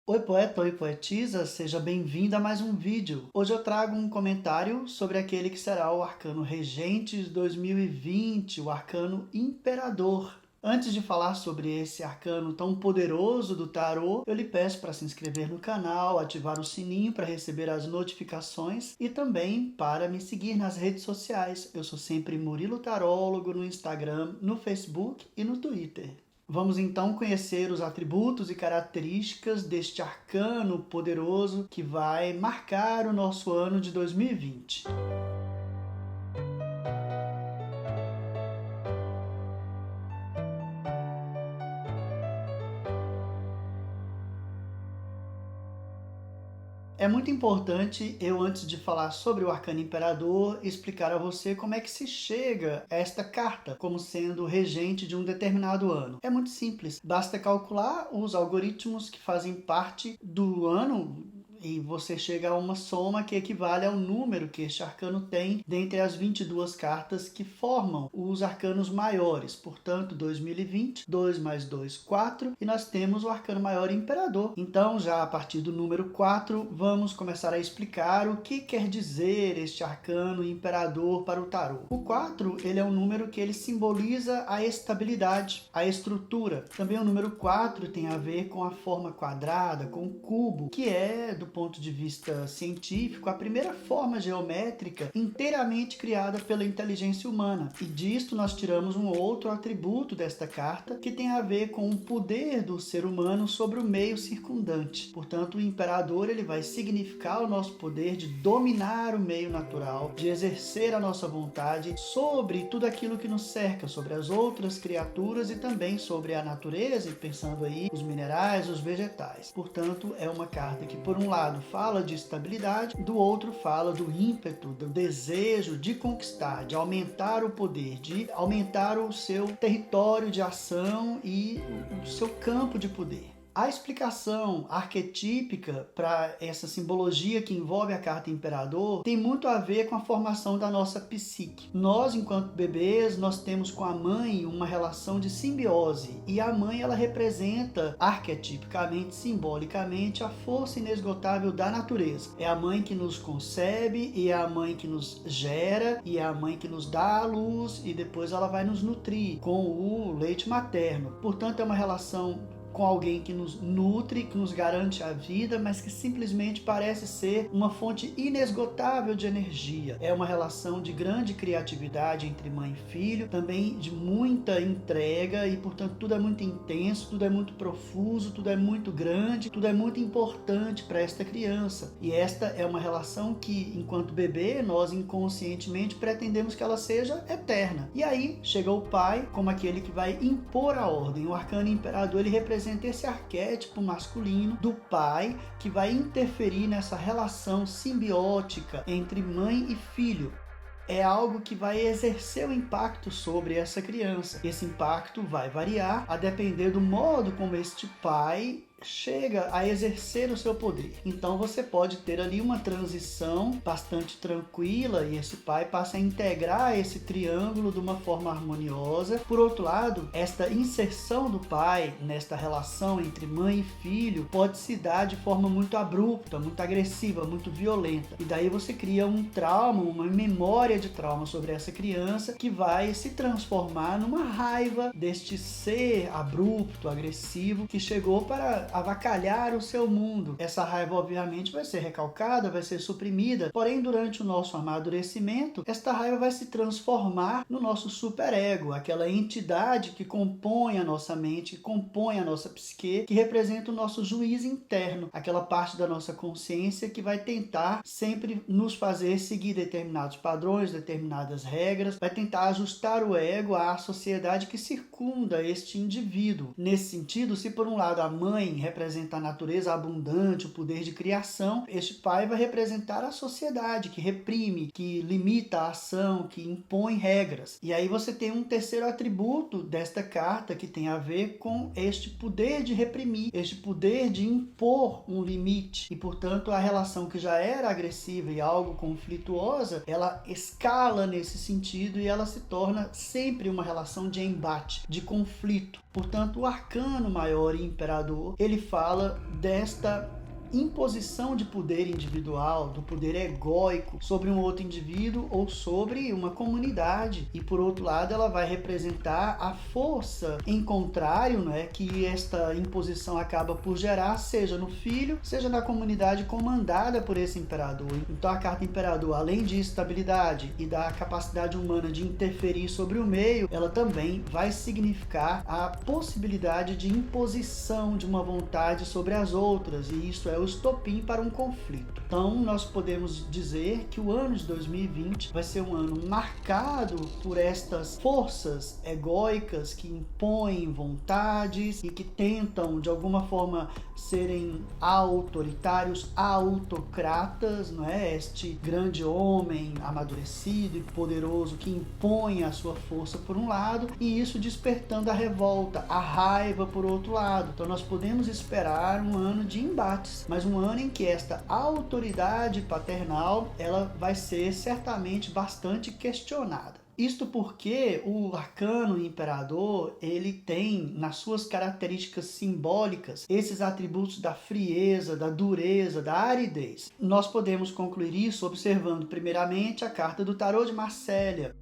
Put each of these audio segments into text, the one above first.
Oi poeta, oi poetisa, seja bem-vinda a mais um vídeo. Hoje eu trago um comentário sobre aquele que será o Arcano Regente de 2020, o Arcano Imperador. Antes de falar sobre esse arcano tão poderoso do tarô, eu lhe peço para se inscrever no canal, ativar o sininho para receber as notificações e também para me seguir nas redes sociais. Eu sou sempre Murilo Tarólogo no Instagram, no Facebook e no Twitter. Vamos então conhecer os atributos e características deste arcano poderoso que vai marcar o nosso ano de 2020. É muito importante eu, antes de falar sobre o Arcano Imperador, explicar a você como é que se chega a esta carta como sendo regente de um determinado ano. É muito simples, basta calcular os algoritmos que fazem parte do ano e você chega a uma soma que equivale ao número que este arcano tem dentre as 22 cartas que formam os arcanos maiores. Portanto, 2020, 2 mais 2, 4, e nós temos o arcano maior Imperador. Então, já a partir do número 4, vamos começar a explicar o que quer dizer este arcano Imperador para o tarô. O 4, ele é um número que ele simboliza a estabilidade, a estrutura. Também o número 4 tem a ver com a forma quadrada, com o cubo, que é, do ponto de vista científico, a primeira forma geométrica inteiramente criada pela inteligência humana. E disto nós tiramos um outro atributo desta carta, que tem a ver com o poder do ser humano sobre o meio circundante. Portanto, o imperador ele vai significar o nosso poder de dominar o meio natural, de exercer a nossa vontade sobre tudo aquilo que nos cerca, sobre as outras criaturas e também sobre a natureza, e pensando aí os minerais, os vegetais. Portanto, é uma carta que, por um lado, fala de estabilidade, do outro fala do ímpeto, do desejo de conquistar, de aumentar o poder, de aumentar o seu território de ação e o seu campo de poder. A explicação arquetípica para essa simbologia que envolve a carta Imperador tem muito a ver com a formação da nossa psique. Nós, enquanto bebês, nós temos com a mãe uma relação de simbiose, e a mãe ela representa arquetipicamente, simbolicamente, a força inesgotável da natureza. É a mãe que nos concebe, e é a mãe que nos gera, e é a mãe que nos dá a luz, e depois ela vai nos nutrir com o leite materno. Portanto, é uma relação com alguém que nos nutre, que nos garante a vida, mas que simplesmente parece ser uma fonte inesgotável de energia. É uma relação de grande criatividade entre mãe e filho, também de muita entrega, e portanto tudo é muito intenso, tudo é muito profuso, tudo é muito grande, tudo é muito importante para esta criança. E esta é uma relação que, enquanto bebê, nós inconscientemente pretendemos que ela seja eterna. E aí chega o pai como aquele que vai impor a ordem. O arcano imperador ele representa esse arquétipo masculino do pai que vai interferir nessa relação simbiótica entre mãe e filho. É algo que vai exercer o impacto sobre essa criança. Esse impacto vai variar a depender do modo como este pai chega a exercer o seu poder. Então você pode ter ali uma transição bastante tranquila e esse pai passa a integrar esse triângulo de uma forma harmoniosa. Por outro lado, esta inserção do pai nesta relação entre mãe e filho pode se dar de forma muito abrupta, muito agressiva, muito violenta. E daí você cria um trauma, uma memória de trauma sobre essa criança que vai se transformar numa raiva deste ser abrupto, agressivo, que chegou para avacalhar o seu mundo. Essa raiva obviamente vai ser recalcada, vai ser suprimida, porém durante o nosso amadurecimento, esta raiva vai se transformar no nosso superego, aquela entidade que compõe a nossa mente, que compõe a nossa psique, que representa o nosso juiz interno, aquela parte da nossa consciência que vai tentar sempre nos fazer seguir determinados padrões, determinadas regras, vai tentar ajustar o ego à sociedade que circunda este indivíduo. Nesse sentido, se por um lado a mãe representa a natureza abundante, o poder de criação, este pai vai representar a sociedade que reprime, que limita a ação, que impõe regras. E aí você tem um terceiro atributo desta carta que tem a ver com este poder de reprimir, este poder de impor um limite. E portanto a relação que já era agressiva e algo conflituosa, ela escala nesse sentido e ela se torna sempre uma relação de embate, de conflito. Portanto, o arcano maior e imperador, ele fala desta imposição de poder individual, do poder egóico sobre um outro indivíduo ou sobre uma comunidade. E por outro lado, ela vai representar a força em contrário, né, que esta imposição acaba por gerar, seja no filho, seja na comunidade comandada por esse imperador. Então a carta imperador, além de estabilidade e da capacidade humana de interferir sobre o meio, ela também vai significar a possibilidade de imposição de uma vontade sobre as outras, e isso é o estopim para um conflito. Então, nós podemos dizer que o ano de 2020 vai ser um ano marcado por estas forças egóicas que impõem vontades e que tentam, de alguma forma, serem autoritários, autocratas, não é? Este grande homem amadurecido e poderoso que impõe a sua força por um lado, e isso despertando a revolta, a raiva por outro lado. Então, nós podemos esperar um ano de embates, mas um ano em que esta autoridade paternal ela vai ser certamente bastante questionada. Isto porque o arcano imperador, ele tem nas suas características simbólicas esses atributos da frieza, da dureza, da aridez. Nós podemos concluir isso observando primeiramente a carta do tarô de Marcélia.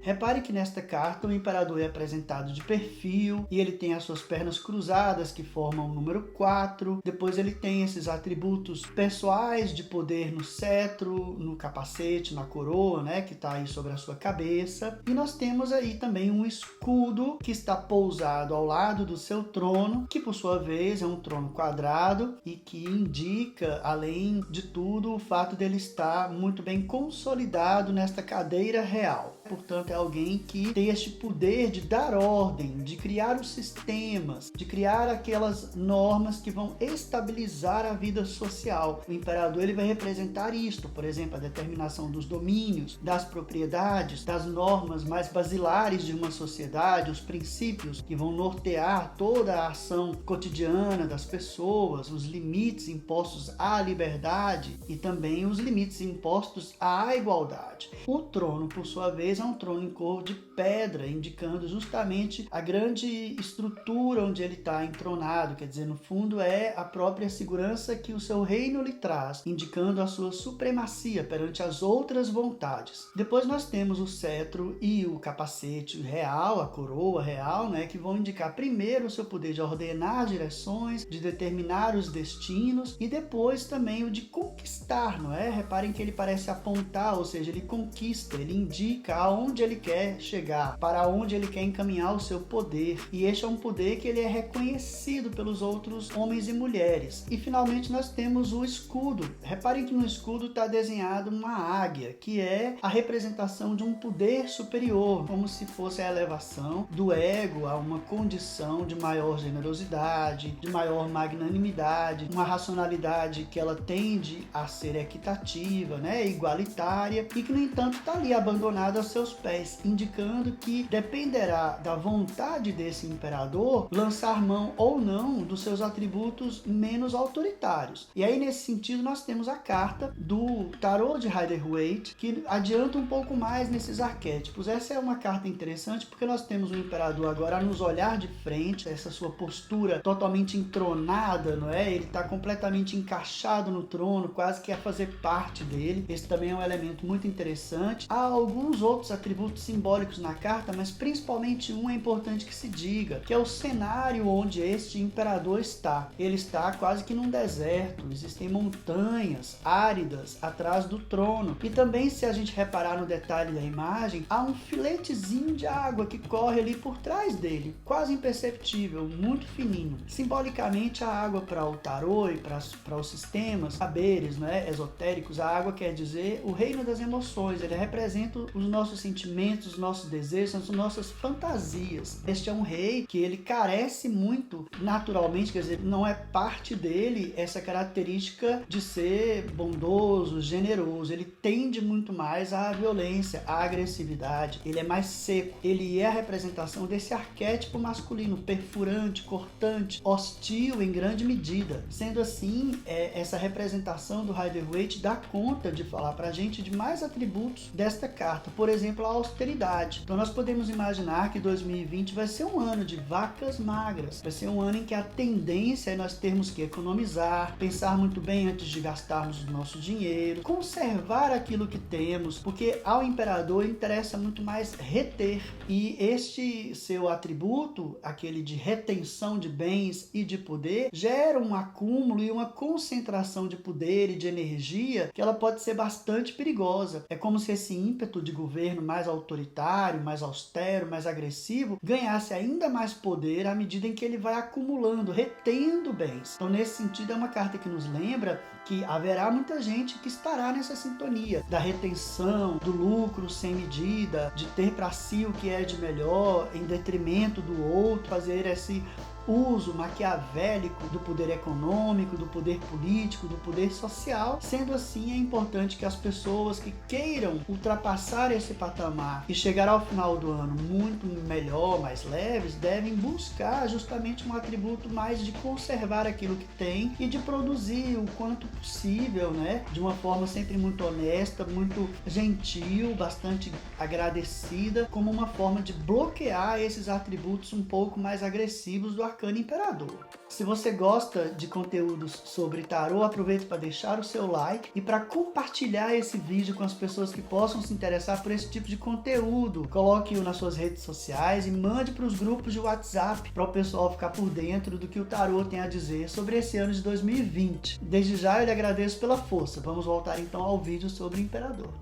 Repare que nesta carta o imperador é apresentado de perfil e ele tem as suas pernas cruzadas que formam o número 4. Depois ele tem esses atributos pessoais de poder no cetro, no capacete, na coroa, né, que está aí sobre a sua cabeça. E nós temos aí também um escudo que está pousado ao lado do seu trono, que por sua vez é um trono quadrado e que indica, além de tudo, o fato dele estar muito bem consolidado nesta cadeira real. Portanto, é alguém que tem este poder de dar ordem, de criar os sistemas, de criar aquelas normas que vão estabilizar a vida social. O imperador ele vai representar isto, por exemplo, a determinação dos domínios, das propriedades, das normas mais basilares de uma sociedade, os princípios que vão nortear toda a ação cotidiana das pessoas, os limites impostos à liberdade e também os limites impostos à igualdade. O trono, por sua vez, é um trono em cor de pedra, indicando justamente a grande estrutura onde ele está entronado, quer dizer, no fundo é a própria segurança que o seu reino lhe traz, indicando a sua supremacia perante as outras vontades. Depois nós temos o cetro e o capacete real, a coroa real, né, que vão indicar primeiro o seu poder de ordenar as direções, de determinar os destinos e depois também o de conquistar, não é? Reparem que ele parece apontar, ou seja, ele conquista, ele indica aonde ele quer chegar, para onde ele quer encaminhar o seu poder. E este é um poder que ele é reconhecido pelos outros homens e mulheres. E finalmente nós temos o escudo. Reparem que no escudo está desenhado uma águia, que é a representação de um poder superior, como se fosse a elevação do ego a uma condição de maior generosidade, de maior magnanimidade, uma racionalidade que ela tende a ser equitativa, né, igualitária, e que no entanto está ali abandonada aos seus pés, indicando que dependerá da vontade desse imperador lançar mão ou não dos seus atributos menos autoritários. E aí nesse sentido nós temos a carta do tarô de Rider-Waite, que adianta um pouco mais nesses arquétipos. Essa é uma carta interessante porque nós temos o imperador agora a nos olhar de frente, essa sua postura totalmente entronada, não é? Ele está completamente encaixado no trono, quase que a fazer parte dele. Esse também é um elemento muito interessante. Há alguns outros atributos simbólicos na carta, mas principalmente um é importante que se diga, que é o cenário onde este imperador está. Ele está quase que num deserto, existem montanhas áridas atrás do trono. E também, se a gente reparar no detalhe da imagem, há um filetezinho de água que corre ali por trás dele, quase imperceptível, muito fininho. Simbolicamente, a água para o tarô e para os sistemas, saberes, né, esotéricos, a água quer dizer o reino das emoções. Ele representa os nossos sentimentos, os nossos desejos, as nossas fantasias. Este é um rei que ele carece muito naturalmente, quer dizer, não é parte dele essa característica de ser bondoso, generoso. Ele tende muito mais à violência, à agressividade. Ele é mais seco. Ele é a representação desse arquétipo masculino, perfurante, cortante, hostil em grande medida. Sendo assim, essa representação do Rider-Waite dá conta de falar pra gente de mais atributos desta carta. Por exemplo, exemplo, a austeridade. Então nós podemos imaginar que 2020 vai ser um ano de vacas magras, vai ser um ano em que a tendência é nós termos que economizar, pensar muito bem antes de gastarmos o nosso dinheiro, conservar aquilo que temos, porque ao imperador interessa muito mais reter, e este seu atributo, aquele de retenção de bens e de poder, gera um acúmulo e uma concentração de poder e de energia que ela pode ser bastante perigosa. É como se esse ímpeto de governo mais autoritário, mais austero, mais agressivo, ganhasse ainda mais poder à medida em que ele vai acumulando, retendo bens. Então, nesse sentido, é uma carta que nos lembra que haverá muita gente que estará nessa sintonia da retenção, do lucro sem medida, de ter para si o que é de melhor em detrimento do outro, fazer esse uso maquiavélico do poder econômico, do poder político, do poder social. Sendo assim, é importante que as pessoas que queiram ultrapassar esse patamar e chegar ao final do ano muito melhor, mais leves, devem buscar justamente um atributo mais de conservar aquilo que tem e de produzir o quanto possível, né? De uma forma sempre muito honesta, muito gentil, bastante agradecida, como uma forma de bloquear esses atributos um pouco mais agressivos do Arcano Imperador. Se você gosta de conteúdos sobre tarô, aproveite para deixar o seu like e para compartilhar esse vídeo com as pessoas que possam se interessar por esse tipo de conteúdo. Coloque-o nas suas redes sociais e mande para os grupos de WhatsApp para o pessoal ficar por dentro do que o tarô tem a dizer sobre esse ano de 2020. Desde já eu lhe agradeço pela força. Vamos voltar então ao vídeo sobre o Imperador.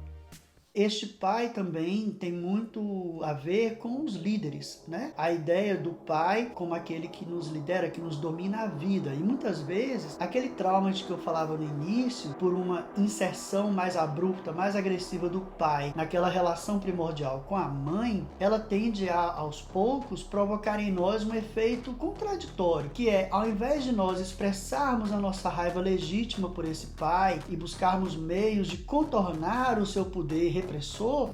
Este pai também tem muito a ver com os líderes, né? A ideia do pai como aquele que nos lidera, que nos domina a vida. E muitas vezes, aquele trauma de que eu falava no início, por uma inserção mais abrupta, mais agressiva do pai naquela relação primordial com a mãe, ela tende a, aos poucos, provocar em nós um efeito contraditório, que é, ao invés de nós expressarmos a nossa raiva legítima por esse pai e buscarmos meios de contornar o seu poder repressor,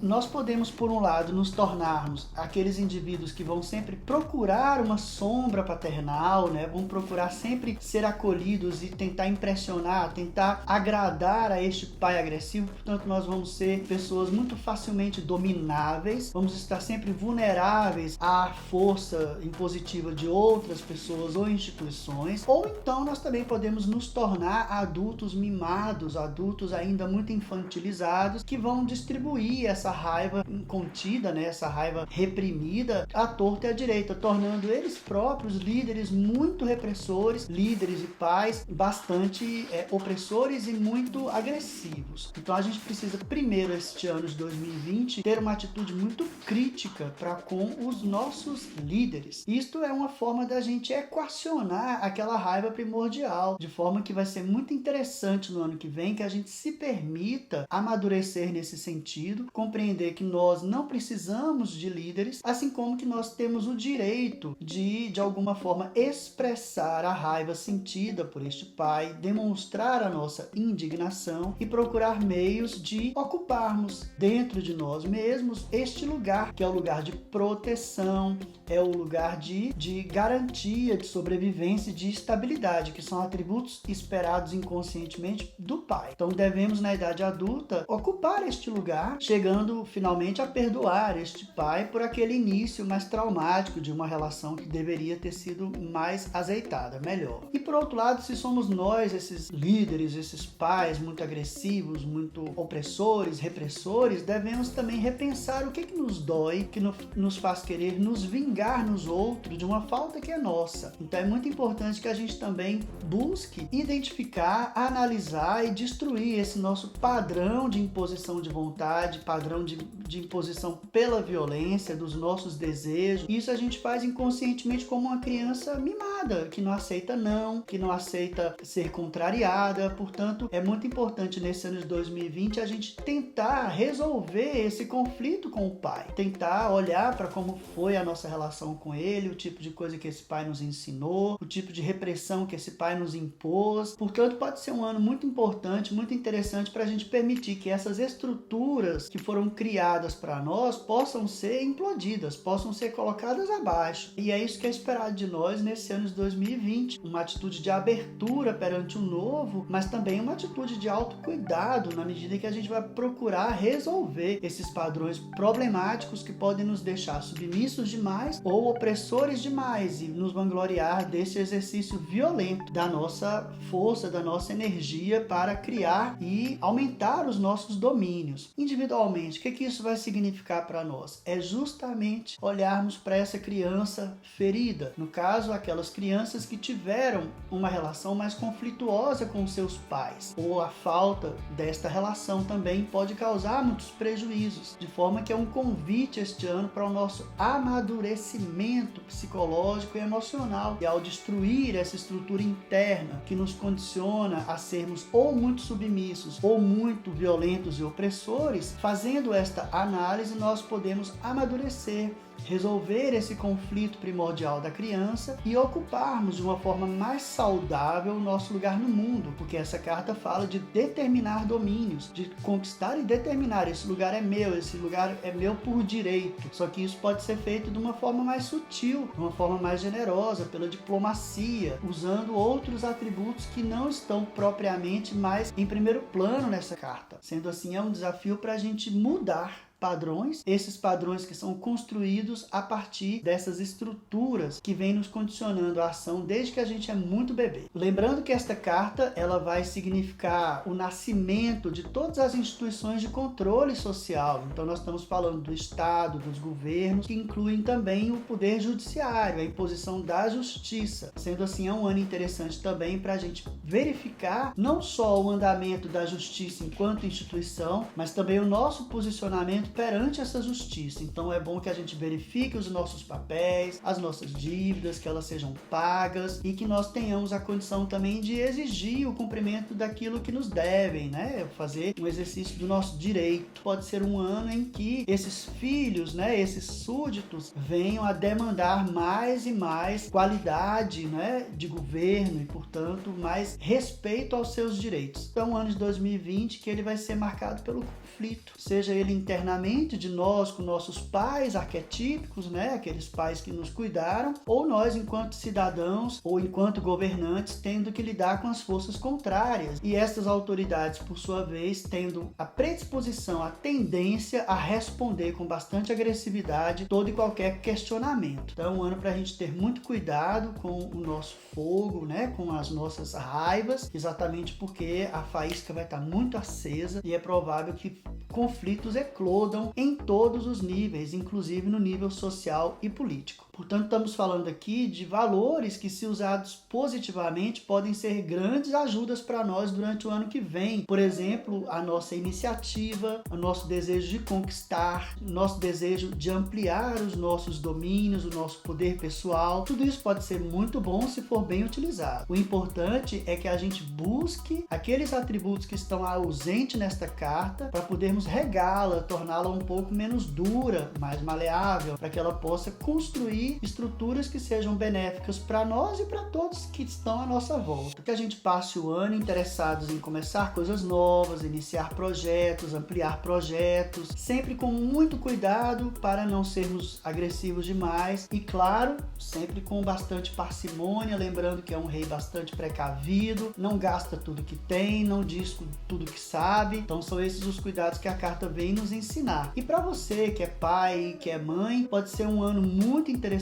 nós podemos, por um lado, nos tornarmos aqueles indivíduos que vão sempre procurar uma sombra paternal, né? Vão procurar sempre ser acolhidos e tentar impressionar, tentar agradar a este pai agressivo. Portanto, nós vamos ser pessoas muito facilmente domináveis, vamos estar sempre vulneráveis à força impositiva de outras pessoas ou instituições, ou então nós também podemos nos tornar adultos mimados, adultos ainda muito infantilizados, que vão distribuir essa raiva contida, né, essa raiva reprimida à torta e à direita, tornando eles próprios líderes muito repressores, líderes e pais bastante opressores e muito agressivos. Então a gente precisa primeiro, este ano de 2020, ter uma atitude muito crítica para com os nossos líderes. Isto é uma forma da gente equacionar aquela raiva primordial, de forma que vai ser muito interessante no ano que vem que a gente se permita amadurecer nesse sentido, compreender que nós não precisamos de líderes, assim como que nós temos o direito de alguma forma, expressar a raiva sentida por este pai, demonstrar a nossa indignação e procurar meios de ocuparmos dentro de nós mesmos este lugar, que é o lugar de proteção, é o lugar de garantia, de sobrevivência e de estabilidade, que são atributos esperados inconscientemente do pai. Então devemos, na idade adulta, ocupar este lugar, chegando finalmente a perdoar este pai por aquele início mais traumático de uma relação que deveria ter sido mais azeitada, melhor. E por outro lado, se somos nós, esses líderes, esses pais muito agressivos, muito opressores, repressores, devemos também repensar o que nos dói, que nos faz querer nos vingar nos outros de uma falta que é nossa. Então é muito importante que a gente também busque identificar, analisar e destruir esse nosso padrão de imposição de vontade, padrão de imposição pela violência, dos nossos desejos. Isso a gente faz inconscientemente como uma criança mimada, que não aceita não, que não aceita ser contrariada. Portanto, é muito importante nesse ano de 2020 a gente tentar resolver esse conflito com o pai, tentar olhar para como foi a nossa relação com ele, o tipo de coisa que esse pai nos ensinou, o tipo de repressão que esse pai nos impôs. Portanto, pode ser um ano muito importante, muito interessante para a gente permitir que essas estruturas estruturas que foram criadas para nós possam ser implodidas, possam ser colocadas abaixo. E é isso que é esperado de nós nesse ano de 2020. Uma atitude de abertura perante o novo, mas também uma atitude de autocuidado na medida que a gente vai procurar resolver esses padrões problemáticos que podem nos deixar submissos demais ou opressores demais e nos vangloriar desse exercício violento da nossa força, da nossa energia para criar e aumentar os nossos domínios. Individualmente, o que isso vai significar para nós? É justamente olharmos para essa criança ferida. No caso, aquelas crianças que tiveram uma relação mais conflituosa com seus pais, ou a falta desta relação também pode causar muitos prejuízos, de forma que é um convite este ano para o nosso amadurecimento psicológico e emocional. E ao destruir essa estrutura interna que nos condiciona a sermos ou muito submissos ou muito violentos e opressores, fazendo esta análise nós podemos amadurecer, resolver esse conflito primordial da criança e ocuparmos de uma forma mais saudável o nosso lugar no mundo, porque essa carta fala de determinar domínios, de conquistar e determinar: esse lugar é meu, esse lugar é meu por direito. Só que isso pode ser feito de uma forma mais sutil, de uma forma mais generosa, pela diplomacia, usando outros atributos que não estão propriamente mais em primeiro plano nessa carta. Sendo assim, é um desafio para a gente mudar padrões, esses padrões que são construídos a partir dessas estruturas que vêm nos condicionando a ação desde que a gente é muito bebê. Lembrando que esta carta ela vai significar o nascimento de todas as instituições de controle social. Então nós estamos falando do Estado, dos governos, que incluem também o poder judiciário, a imposição da justiça. Sendo assim, é um ano interessante também para a gente verificar não só o andamento da justiça enquanto instituição, mas também o nosso posicionamento perante essa justiça. Então é bom que a gente verifique os nossos papéis, as nossas dívidas, que elas sejam pagas e que nós tenhamos a condição também de exigir o cumprimento daquilo que nos devem, né? Fazer um exercício do nosso direito. Pode ser um ano em que esses filhos, né, esses súditos venham a demandar mais e mais qualidade, né, de governo e, portanto, mais respeito aos seus direitos. Então, o ano de 2020 que ele vai ser marcado pelo conflito, seja ele internamente de nós com nossos pais arquetípicos, né, aqueles pais que nos cuidaram, ou nós enquanto cidadãos ou enquanto governantes tendo que lidar com as forças contrárias. E essas autoridades, por sua vez, tendo a predisposição, a tendência a responder com bastante agressividade todo e qualquer questionamento. Então é um ano para a gente ter muito cuidado com o nosso fogo, né, com as nossas raivas, exatamente porque a faísca vai estar muito acesa e é provável que conflitos eclodam em todos os níveis, inclusive no nível social e político. Portanto, estamos falando aqui de valores que, se usados positivamente, podem ser grandes ajudas para nós durante o ano que vem. Por exemplo, a nossa iniciativa, o nosso desejo de conquistar, o nosso desejo de ampliar os nossos domínios, o nosso poder pessoal. Tudo isso pode ser muito bom se for bem utilizado. O importante é que a gente busque aqueles atributos que estão ausentes nesta carta para podermos regá-la, torná-la um pouco menos dura, mais maleável, para que ela possa construir estruturas que sejam benéficas para nós e para todos que estão à nossa volta. Que a gente passe o ano interessados em começar coisas novas, iniciar projetos, ampliar projetos, sempre com muito cuidado para não sermos agressivos demais e, claro, sempre com bastante parcimônia, lembrando que é um rei bastante precavido, não gasta tudo que tem, não diz tudo que sabe. Então são esses os cuidados que a carta vem nos ensinar. E para você que é pai, que é mãe, pode ser um ano muito interessante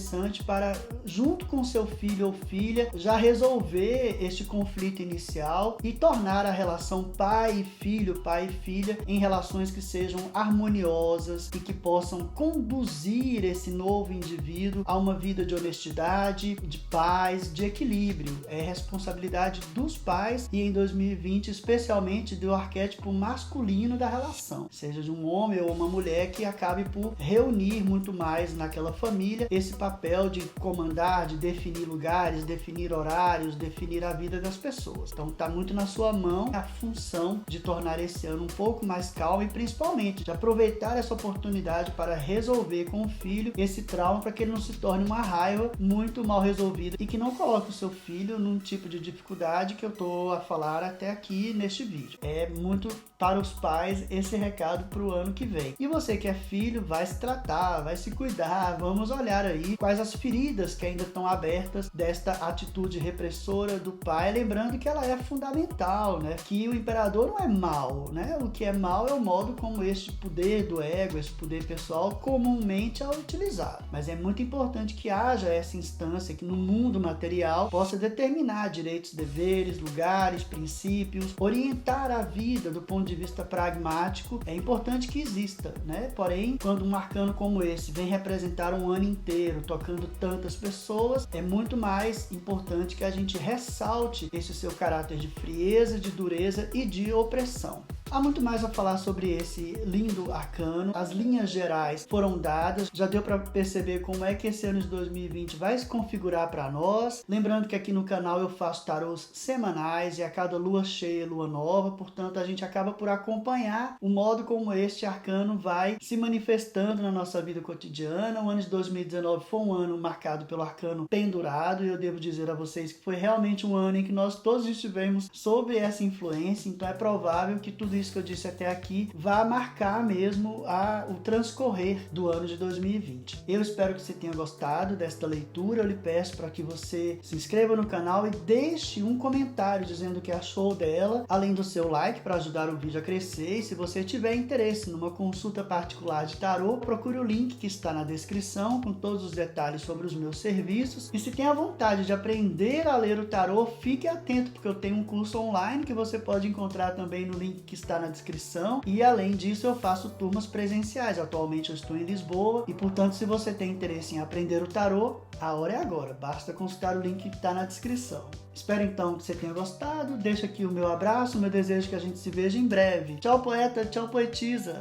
para, junto com seu filho ou filha, já resolver este conflito inicial e tornar a relação pai e filha em relações que sejam harmoniosas e que possam conduzir esse novo indivíduo a uma vida de honestidade, de paz, de equilíbrio. É responsabilidade dos pais e, em 2020, especialmente do arquétipo masculino da relação, seja de um homem ou uma mulher, que acabe por reunir muito mais naquela família esse papel de comandar, de definir lugares, definir horários, definir a vida das pessoas. Então está muito na sua mão a função de tornar esse ano um pouco mais calmo e, principalmente, de aproveitar essa oportunidade para resolver com o filho esse trauma, para que ele não se torne uma raiva muito mal resolvida e que não coloque o seu filho num tipo de dificuldade que eu estou a falar até aqui neste vídeo. É muito para os pais esse recado para o ano que vem. E você que é filho, vai se tratar, vai se cuidar, vamos olhar aí quais as feridas que ainda estão abertas desta atitude repressora do pai, lembrando que ela é fundamental, né? Que o imperador não é mau, né? O que é mau é o modo como este poder do ego, esse poder pessoal, comumente é utilizado. Mas é muito importante que haja essa instância que no mundo material possa determinar direitos, deveres, lugares, princípios, orientar a vida do ponto de vista pragmático. É importante que exista, né? Porém, quando um arcano como esse vem representar um ano inteiro, tocando tantas pessoas, é muito mais importante que a gente ressalte esse seu caráter de frieza, de dureza e de opressão. Há muito mais a falar sobre esse lindo arcano. As linhas gerais foram dadas, já deu para perceber como é que esse ano de 2020 vai se configurar para nós. Lembrando que aqui no canal eu faço tarôs semanais e a cada lua cheia, lua nova, portanto a gente acaba por acompanhar o modo como este arcano vai se manifestando na nossa vida cotidiana. O ano de 2019 foi um ano marcado pelo arcano pendurado e eu devo dizer a vocês que foi realmente um ano em que nós todos estivemos sob essa influência, então é provável que tudo isso que eu disse até aqui vai marcar mesmo o transcorrer do ano de 2020. Eu espero que você tenha gostado desta leitura. Eu lhe peço para que você se inscreva no canal e deixe um comentário dizendo o que achou dela, além do seu like para ajudar o vídeo a crescer. E se você tiver interesse numa consulta particular de tarô, procure o link que está na descrição com todos os detalhes sobre os meus serviços. E se tem a vontade de aprender a ler o tarô, fique atento, porque eu tenho um curso online que você pode encontrar também no link que está na descrição, e além disso eu faço turmas presenciais. Atualmente eu estou em Lisboa e, portanto, se você tem interesse em aprender o tarô, a hora é agora, basta consultar o link que está na descrição. Espero então que você tenha gostado, deixo aqui o meu abraço, o meu desejo que a gente se veja em breve. Tchau poeta, tchau poetisa!